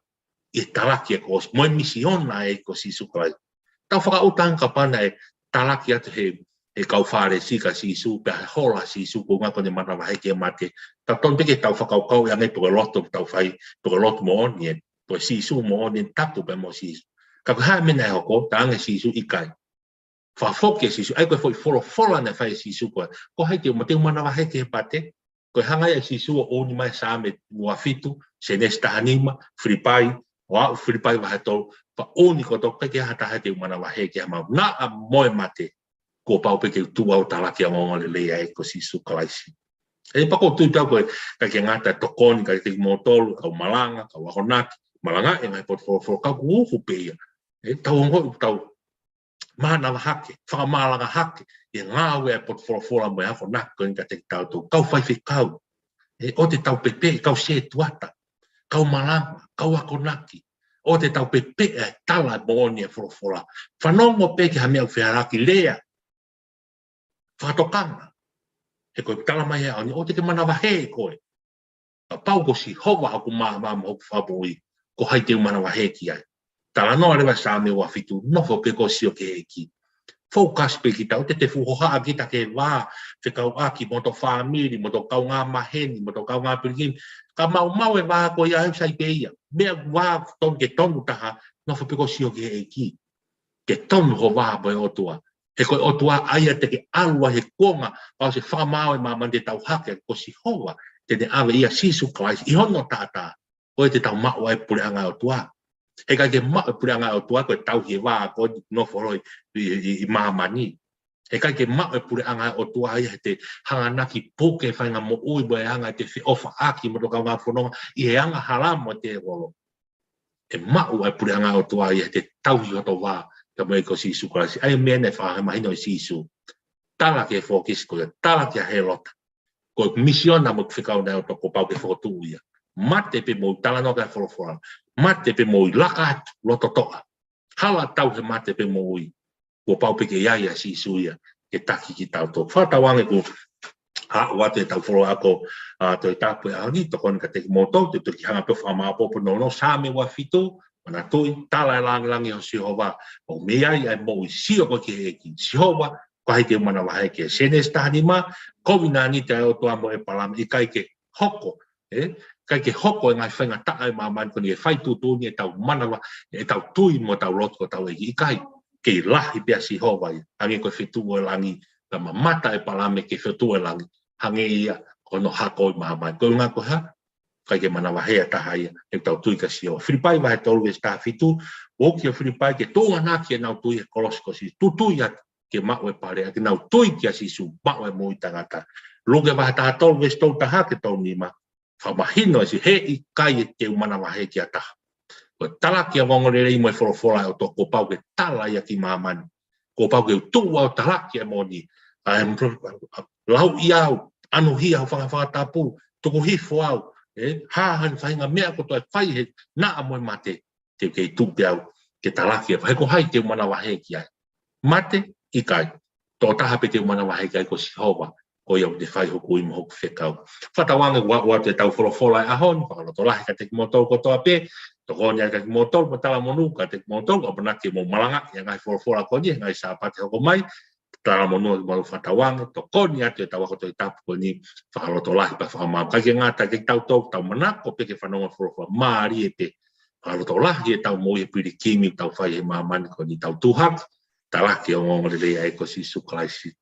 Speaker 1: i talaki e kos, mo e misiona e ko si su kai. Tau whakautanga pana e talaki atu he kau whare sika si su, pe hola si su ko ngā kone mana wahe ke mate. Ta ton peke tau whakaukau e angai puka loto tau whai, puka loto mo oni e, po si su mo oni tapu pe mo si su. Ka ha mena e hoko, ta ange sisu i kai. Wha whoke sisu, ai koe whoi whola na whai sisu koe. Ko hei te umateu mana wahe ke he pate, koe hangai e sisu o oni mai sa me mua fitu, se nesta hanima, Filipai, o au Filipai wahe tolu, pa oni koto peke hata hei te umana wahe ke hamau. Nā a moe mate, ko pau peke tu au talaki a ngongole lea e ko sisu kalaisi. E pako tu tau koe, ka ke ngata tokoni, ka te motolu, kau malanga, kau wahonaki, malanga e ngai pot kau kuuhu peia. E tau tau mana hake, whakamālanga hake, e ngāwe e pot whora mai hako nako inga te tau tau, kau whaiwhi kau, e o te tau pepe, kau se tuata, kau malanga, kau ako naki, o te tau pepe e tala mooni e whora, whanongo peke ha mea whiaraki lea, whatokanga, e koe tala mai e aoni, o te ke mana wahe koe, pau ko si hova aku maa hoku whaboi, ko haite umana wahe ki ai. Tala noa rewa sa me wa fitu, nofo pe ko sio ke eki. Focus pe ki tau, te fuhoha a kita ke wā, te kau aki, moto whamiri, moto kau ngā maheni, moto kau ngā pirigim, ka mau e wā ko ia au sai pe ia. Mea wā ton ke tonu taha, nofo pe ko sio ke eki. Ke tonu ho wā boe otua. He koe otua aia te ke alua he konga, pao se whamau e mamande te tau hake, ko si hoa, te ne awe ia sisu klaisi, i hono tātā, koe te tau mau e pule anga otua. He kai ke maa pure anga o tua koe tau he wā ko no whoroi i māmani. He kai ke maa pure anga o tua ia te hanganaki poke whainga mo ui boe anga te whi ofa aki mo toka ngā whanonga i he anga halamo te rolo. He maa pure anga o tua ia te tau hi hoto wā ka mai ko sisu kurasi. Ai mea ne whahe mahino i sisu. Tala ke fokis koe, tala ke he lota. Koe misiona mo whikau nei o toko pau ke whotu ia. Mate pe mo tala no ka whorofora. Mate pe mo i laka atu, loto toa. Hala tau he mate pe mo i. Ko pau pe ke iaia si suia, ke taki ki tau tō. Whatawange ko, wate tau whoro ako, toi tāpue a ni, toko ni ka teki mō tau, te tuki hanga pe whamā popo no no, sāme wa fitu, mana toi, tala e langi o Sihova, o me ai mo i sio ko ke eki. Sihova, ko hei te mana wahe ke senes tahani ma, kovina ni te o toa mo e palama, i kai ke hoko, kai ke hoko e ngai whainga tae māmani koni e whaitutuni e tau manawa, e tau tui mo tau roto tau eki. I kai ke lahi pia Sihova i, hangi koe whetua e langi, ka mamata e palame ke whetua e langi, hangi ia kono hako i māmani. Koe ngā koe ha, kai ke manawa hea taha ia, e tau tui ka Sihova. Whiripai wahe tolu e sta whitu, woki o Whiripai ke tōnga naki e nau tui e kolosko si, tutui atu ke mau e pare, ke nau tui ki a sisu, mau e mui tangata. Luke wahe taha tolu e stou taha ke tau nima, whamahino si he i kai e te umana wahe ki a taha. Ko tala ki a wangorerei mo e whorofora o tō ko pau ke tala ia ki māmani. Ko pau ke utua o tala ki a moni. Lau i au, anu hi au whangatapu, tuku hifo au. Hāhan whainga mea ko toi whai he na a moe mate. Te kei tupe au ke tala ki a whahe ko hai te umana wahe ki ai. Mate i kai. Tō taha pe te umana wahe ki ai ko Sihova. Ko iau te whai hoku i mohoku whekau. Whatawange wa te tau whorofora e ahon, whakaloto lahi ka te kimotou kotoa pe, toko ni ka kimotou, matala monu ka te kimotou, ka panaki mo malanga, ia ngai whorofora koni, ngai sa pate hoko mai, tala monu malu whatawange, toko ni atu e tau akoto i tapu koni, whakaloto lahi pa whakamau. Kai ke ngata ke tau tau, tau manako pe ke whanonga whorofora, maari e pe, Kalau tau lah dia tau mo ia pili kimi tau fai he maman ko ni tau tuhak talah ke ngong le ai ko si su klaisi.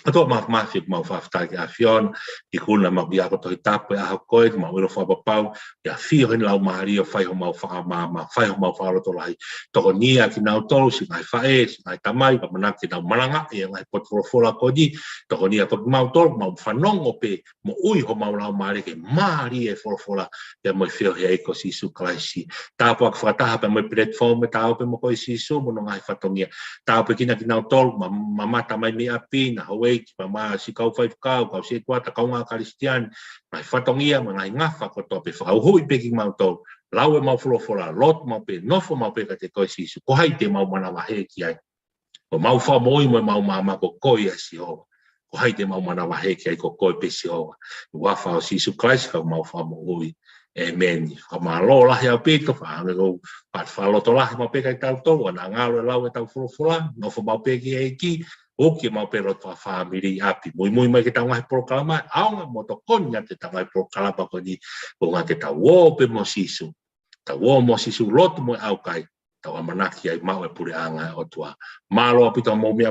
Speaker 1: Ato maaf mau fafta ke avion I kuna ma bia ko to tape a ko e ma ulo fa pau ya fi hen lau mari o fai ho mau fa ma fai ho mau fa lo to lai to ni a ki nau to si mai fa e si mai tamai pa mana ki nau malanga e ngai pot fo la ko di to ni a pot mau to mau fa nong o pe mo ui ho mau lau mari ke mari e fo la ya mo fi he ko si su klaisi ta po fa ta pa mo platform ta pe mo ko si su mo ngai fa to ni ta pe ki na ki nau to ma mata mai mi api na ho ma si kau fai kau si kuata kau ngā Kristian mai whatongia ma ngai ngafa ko tope whakau hui peki mau tau lau e mau wholofola lot mau pe nofo mau pe ka te koe sisu ko hai te mau mana wahe ki ai ko mau wha moi mo mau mama ko koe a si hoa ko hai te mau mana wahe ki ai ko koe pe si hoa ua whao sisu Christ ka mau wha mo hui Amen. Ka ma lo lahi a pito wha ane ko pat whaloto lahi mau pe kai tau tau ana ngalo e lau e tau wholofola nofo mau pe ki ai ki o ke mau pero to family api moi mai ke tanga proklama aunga moto konya te tanga proklama ko ni o nga ke ta wo pe mo sisu lot mo au kai ta manaki ai mau e pure anga o tua malo apito mo